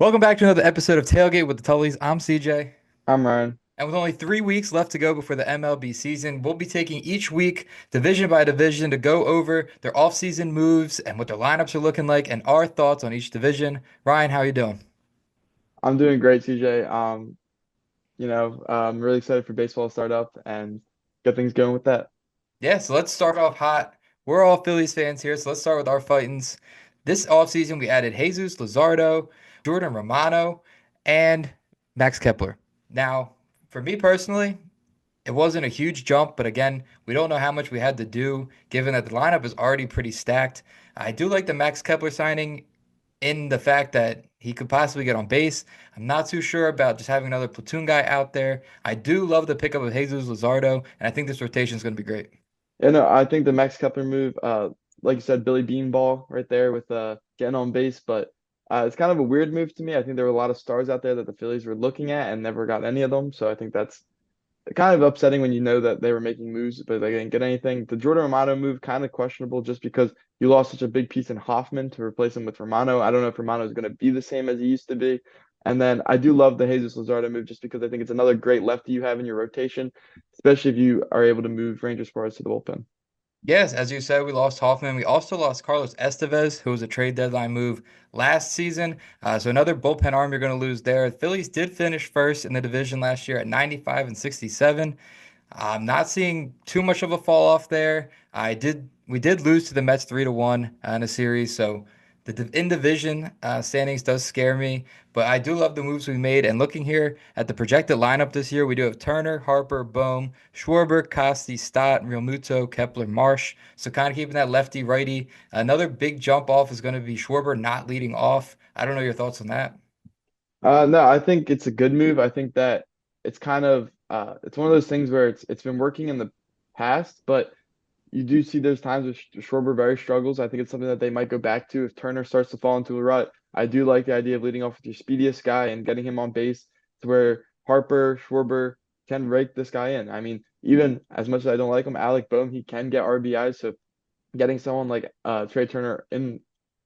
Welcome back to another episode of Tailgate with the Tullies. I'm CJ. I'm Ryan. And with only 3 weeks left to go before the MLB season, we'll be taking each week, division by division, to go over their offseason moves and what their lineups are looking like and our thoughts on each division. Ryan, how are you doing? I'm doing great, CJ. I'm really excited for baseball to start up and get things going with that. Yeah, so let's start off hot. We're all Phillies fans here, so let's start with our fightings. This offseason, we added Jesus Luzardo, Jordan Romano, and Max Kepler. Now, for me personally, it wasn't a huge jump, but again, we don't know how much we had to do given that the lineup is already pretty stacked. I do like the Max Kepler signing in the fact that he could possibly get on base. I'm not too sure about just having another platoon guy out there. I do love the pickup of Jesus Luzardo, and I think this rotation is going to be great. Yeah, no, I think the Max Kepler move, like you said, Billy Beanball right there with getting on base, but it's kind of a weird move to me. I think there were a lot of stars out there that the Phillies were looking at and never got any of them. So I think that's kind of upsetting when you know that they were making moves, but they didn't get anything. The Jordan Romano move kind of questionable just because you lost such a big piece in Hoffman to replace him with Romano. I don't know if Romano is going to be the same as he used to be. And then I do love the Jesus Luzardo move just because I think it's another great lefty you have in your rotation, especially if you are able to move Ranger Suarez to the bullpen. Yes, as you said, we lost Hoffman. We also lost Carlos Estevez, who was a trade deadline move last season. So another bullpen arm you're going to lose there. The Phillies did finish first in the division last year at 95 and 67. I'm not seeing too much of a fall off there. We did lose to the Mets 3-1 in a series, so in division standings does scare me. But I do love the moves we made. And looking here at the projected lineup this year, we do have Turner, Harper, Bohm, Schwarber, Costi, Stott, Realmuto, Kepler, Marsh. So kind of keeping that lefty righty. Another big jump off is going to be Schwarber not leading off. I don't know your thoughts on that. No, I think it's a good move. I think that it's kind of it's one of those things where it's been working in the past, but you do see those times where Schwarber very struggles. I think it's something that they might go back to if Turner starts to fall into a rut. I do like the idea of leading off with your speediest guy and getting him on base to where Harper, Schwarber can rake this guy in. I mean, even as much as I don't like him, Alec Boehm, he can get RBIs. So getting someone like Trey Turner in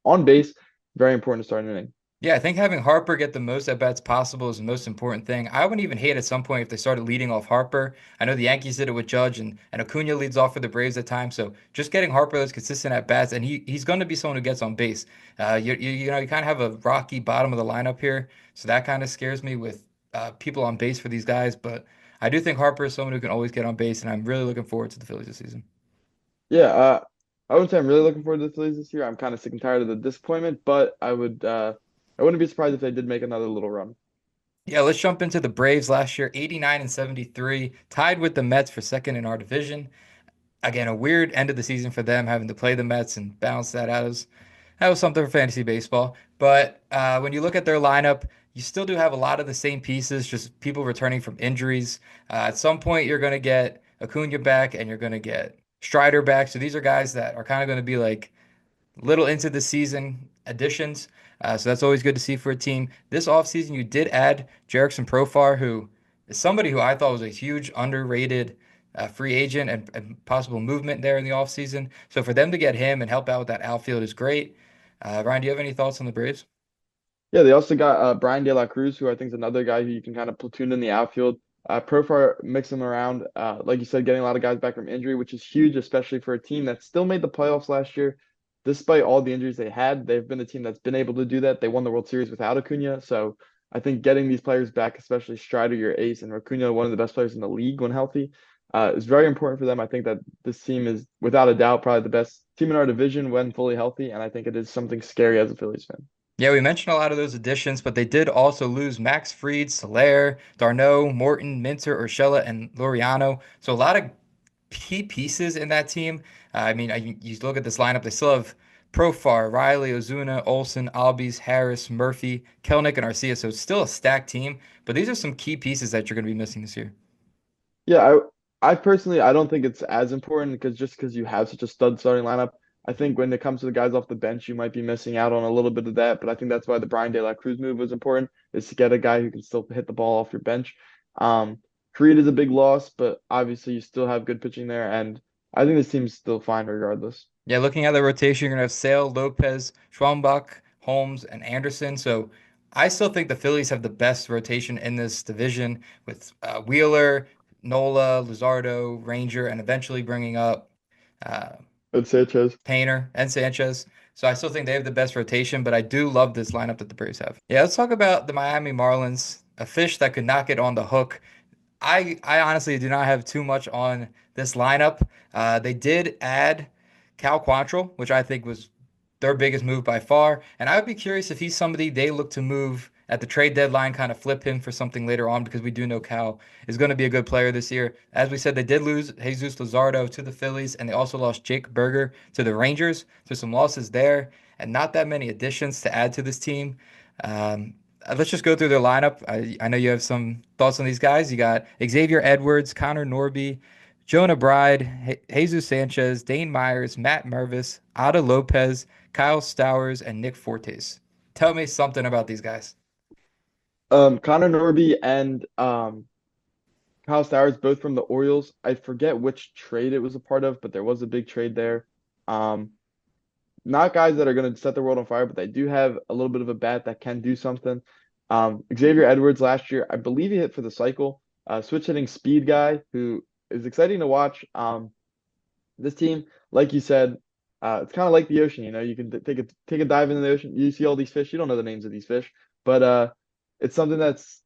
on base, very important to start an inning. Yeah, I think having Harper get the most at bats possible is the most important thing. I wouldn't even hate at some point if they started leading off Harper. I know the Yankees did it with Judge and Acuna leads off for the Braves at times. So just getting Harper those consistent at bats, and he's going to be someone who gets on base. You kind of have a rocky bottom of the lineup here, so that kind of scares me with people on base for these guys. But I do think Harper is someone who can always get on base, and I'm really looking forward to the Phillies this season. Yeah, I wouldn't say I'm really looking forward to the Phillies this year. I'm kind of sick and tired of the disappointment, but I wouldn't be surprised if they did make another little run. Yeah, let's jump into the Braves last year, 89 and 73, tied with the Mets for second in our division. Again, a weird end of the season for them having to play the Mets and balance that out. That was something for fantasy baseball. But when you look at their lineup, you still do have a lot of the same pieces, just people returning from injuries. At some point, you're going to get Acuna back and you're going to get Strider back. So these are guys that are kind of going to be like little into the season additions. So that's always good to see for a team. This offseason, you did add Jerickson Profar, who is somebody who I thought was a huge underrated free agent and possible movement there in the offseason. So for them to get him and help out with that outfield is great. Ryan, do you have any thoughts on the Braves? Yeah, they also got Brian De La Cruz, who I think is another guy who you can kind of platoon in the outfield. Profar mix them around, like you said, getting a lot of guys back from injury, which is huge, especially for a team that still made the playoffs last year. Despite all the injuries they had, they've been a team that's been able to do that. They won the World Series without Acuna, so I think getting these players back, especially Strider, your ace, and Acuna, one of the best players in the league when healthy, is very important for them. I think that this team is, without a doubt, probably the best team in our division when fully healthy, and I think it is something scary as a Phillies fan. Yeah, we mentioned a lot of those additions, but they did also lose Max Fried, Soler, Darno, Morton, Minter, Urshela, and Laureano. So a lot of key pieces in that team. You look at this lineup, they still have Profar, Riley, Ozuna, Olson, Albies, Harris, Murphy, Kelnick, and Arcia. So it's still a stacked team, but these are some key pieces that you're going to be missing this year. Yeah, I personally I don't think it's as important because just because you have such a stud starting lineup, I think when it comes to the guys off the bench, you might be missing out on a little bit of that. But I think that's why the Brian De La Cruz move was important, is to get a guy who can still hit the ball off your bench. Um, Creed is a big loss, but obviously you still have good pitching there, and I think this team's still fine regardless. Yeah, looking at the rotation, you're going to have Sale, Lopez, Schwambach, Holmes, and Anderson. So I still think the Phillies have the best rotation in this division with Wheeler, Nola, Luzardo, Ranger, and eventually bringing up uh, But Sanchez. Painter and Sanchez. So I still think they have the best rotation, but I do love this lineup that the Braves have. Yeah, let's talk about the Miami Marlins, a fish that could not get on the hook. I honestly do not have too much on this lineup. They did add Cal Quantrill, which I think was their biggest move by far. And I would be curious if he's somebody they look to move at the trade deadline, kind of flip him for something later on, because we do know Cal is going to be a good player this year. As we said, they did lose Jesus Luzardo to the Phillies, and they also lost Jake Berger to the Rangers. So some losses there, and not that many additions to add to this team. Um, let's just go through their lineup. I know you have some thoughts on these guys. You got Xavier Edwards, Connor Norby, Jonah Bride, Jesus Sanchez, Dane Myers, Matt Mervis, Ada Lopez, Kyle Stowers, and Nick Fortes. Tell me something about these guys. Connor Norby and Kyle Stowers, both from the Orioles. I forget which trade it was a part of, but there was a big trade there. Um, Not guys that are going to set the world on fire, but they do have a little bit of a bat that can do something. Xavier Edwards last year, I believe he hit for the cycle. Switch hitting speed guy who is exciting to watch. This team, like you said, it's kind of like the ocean. You know, you can take a dive into the ocean. You see all these fish. You don't know the names of these fish, but it's something that's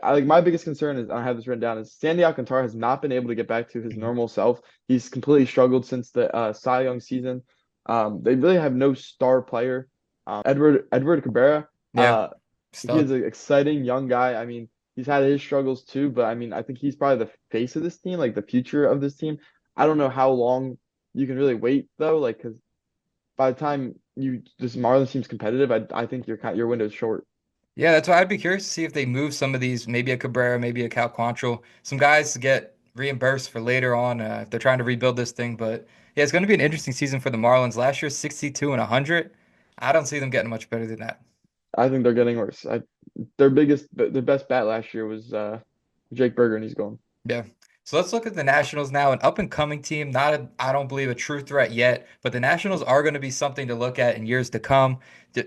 like my biggest concern is I have this written down is Sandy Alcantara has not been able to get back to his Mhm. normal self. He's completely struggled since the Cy Young season. They really have no star player. Edward Cabrera, Yeah, he is stud. an exciting young guy. I mean, he's had his struggles too, but I mean, I think he's probably the face of this team, like the future of this team. I don't know how long you can really wait though, like because by the time you this Marlins team's competitive, I think your window's short. Yeah, that's why I'd be curious to see if they move some of these, maybe a Cabrera, maybe a Cal Quantrill, some guys to get reimbursed for later on if they're trying to rebuild this thing. But yeah, it's going to be an interesting season for the Marlins. Last year, 62 and 100. I don't see them getting much better than that. I think they're getting worse. Their best bat last year was Jake Berger, and he's gone. Yeah. So let's look at the Nationals now, an up and coming team. Not a, I don't believe a true threat yet, but the Nationals are going to be something to look at in years to come.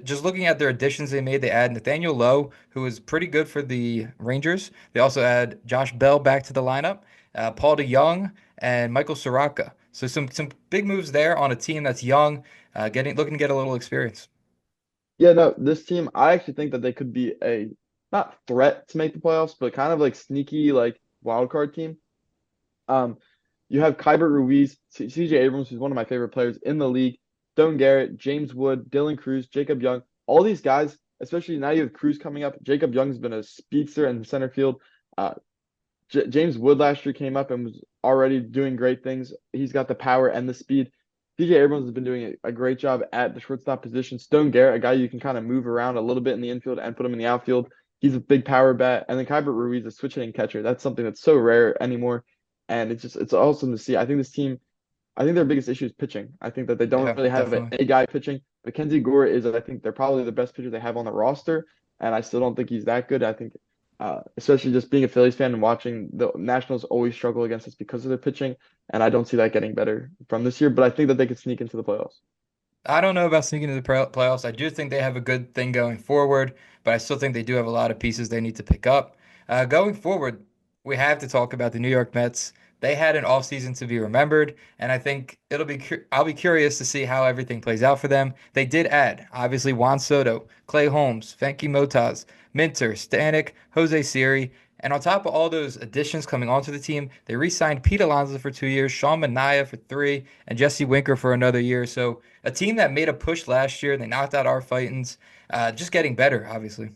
Just looking at their additions they made, they add Nathaniel Lowe, who was pretty good for the Rangers. They also add Josh Bell back to the lineup, Paul DeYoung, and Michael Soraka. So some big moves there on a team that's young, getting looking to get a little experience. Yeah, no, this team, I actually think that they could be a not threat to make the playoffs, but kind of like sneaky like wild card team. Um, you have Kyber Ruiz, CJ Abrams, who's one of my favorite players in the league, Stone Garrett, James Wood, Dylan Cruz, Jacob Young, all these guys, especially now you have Cruz coming up. Jacob Young's been a speedster in center field. Uh, James Wood last year came up and was already doing great things. He's got the power and the speed. CJ Abrams has been doing a great job at the shortstop position. Stone Garrett, a guy you can kind of move around a little bit in the infield and put him in the outfield. He's a big power bat. And then Kyber Ruiz, a switch hitting catcher. That's something that's so rare anymore. And it's awesome to see. I think this team, I think their biggest issue is pitching. I think that they don't Yeah, really have definitely. a guy pitching. Mackenzie Gore is, I think, they're probably the best pitcher they have on the roster, and I still don't think he's that good. I think, especially just being a Phillies fan and watching the Nationals always struggle against us because of their pitching, and I don't see that getting better from this year. But I think that they could sneak into the playoffs. I don't know about sneaking into the playoffs. I do think they have a good thing going forward, but I still think they do have a lot of pieces they need to pick up. Going forward, we have to talk about the New York Mets. They had an offseason to be remembered, and I think I'll be curious to see how everything plays out for them. They did add, obviously, Juan Soto, Clay Holmes, Venky Motaz, Minter, Stanek, Jose Siri, and on top of all those additions coming onto the team, they re-signed Pete Alonso for 2 years, Sean Manaea for three, and Jesse Winker for another year. So a team that made a push last year. They knocked out our Fightins. Just getting better, obviously.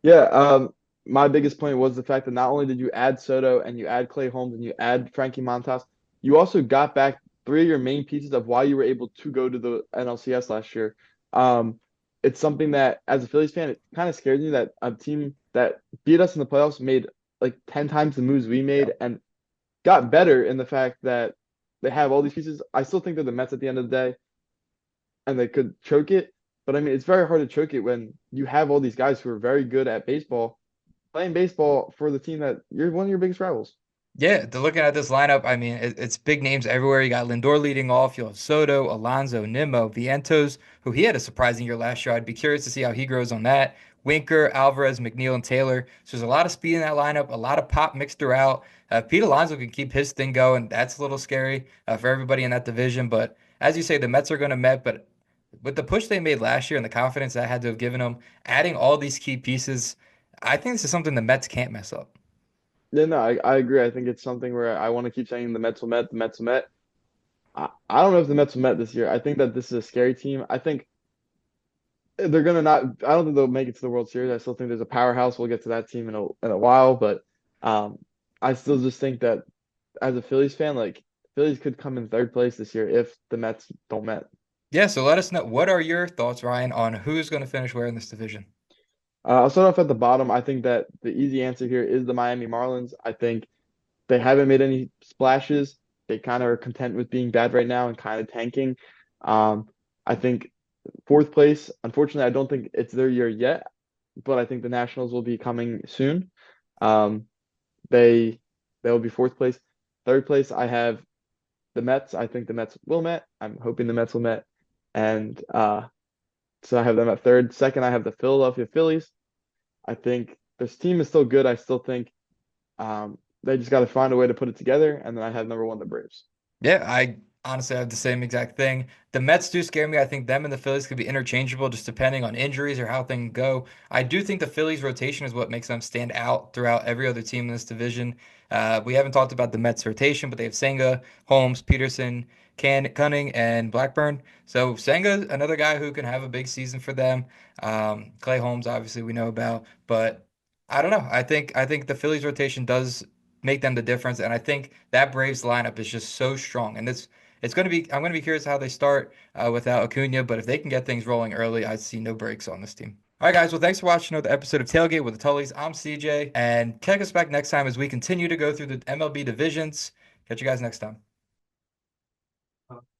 Yeah, my biggest point was the fact that not only did you add Soto and you add Clay Holmes and you add Frankie Montas, you also got back three of your main pieces of why you were able to go to the NLCS last year. Um, it's something that, as a Phillies fan, it kind of scares me that a team that beat us in the playoffs made like 10 times the moves we Yeah. made and got better in the fact that they have all these pieces. I still think they're the Mets at the end of the day and they could choke it. But I mean, it's very hard to choke it when you have all these guys who are very good at baseball playing baseball for the team that you're one of your biggest rivals. Yeah, looking at this lineup, I mean, it's big names everywhere. You got Lindor leading off. You'll have Soto, Alonso, Nimmo, Vientos, who he had a surprising year last year. I'd be curious to see how he grows on that. Winker, Alvarez, McNeil, and Taylor. So there's a lot of speed in that lineup, a lot of pop mixed throughout. Pete Alonso can keep his thing going. That's a little scary for everybody in that division. But as you say, the Mets are going to Met. But with the push they made last year and the confidence that had to have given them, adding all these key pieces, I think this is something the Mets can't mess up. Yeah, no, I agree. I think it's something where I want to keep saying the Mets will Met, the Mets will Met. I don't know if the Mets will Met this year. I think that this is a scary team. I think they're gonna not. I don't think they'll make it to the World Series. I still think there's a powerhouse. We'll get to that team in a while, but um, I still just think that as a Phillies fan, like Phillies could come in third place this year if the Mets don't Met. Yeah, so let us know. What are your thoughts, Ryan, on who's going to finish where in this division? I'll start off at the bottom. I think that the easy answer here is the Miami Marlins. I think they haven't made any splashes. They kind of are content with being bad right now and kind of tanking. Um, I think fourth place, unfortunately, I don't think it's their year yet, but I think the Nationals will be coming soon. Um, they they'll be fourth place. Third place, I have the Mets. I think the Mets will Met. I'm hoping the Mets will Met. And so I have them at third. Second, I have the Philadelphia Phillies. I think this team is still good. I still think they just got to find a way to put it together. And then I have number one, the Braves. Yeah, I honestly have the same exact thing. The Mets do scare me. I think them and the Phillies could be interchangeable just depending on injuries or how things go. I do think the Phillies rotation is what makes them stand out throughout every other team in this division. We haven't talked about the Mets rotation, but they have Senga, Holmes, Peterson, Cunning, and Blackburn. So Senga, another guy who can have a big season for them. Clay Holmes, obviously we know about, but I don't know. I think the Phillies rotation does make them the difference. And I think that Braves lineup is just so strong. And it's going to be I'm going to be curious how they start without Acuna, but if they can get things rolling early, I see no breaks on this team. All right, guys. Well, thanks for watching another episode of Tailgate with the Tullys. I'm CJ, and check us back next time as we continue to go through the MLB divisions. Catch you guys next time.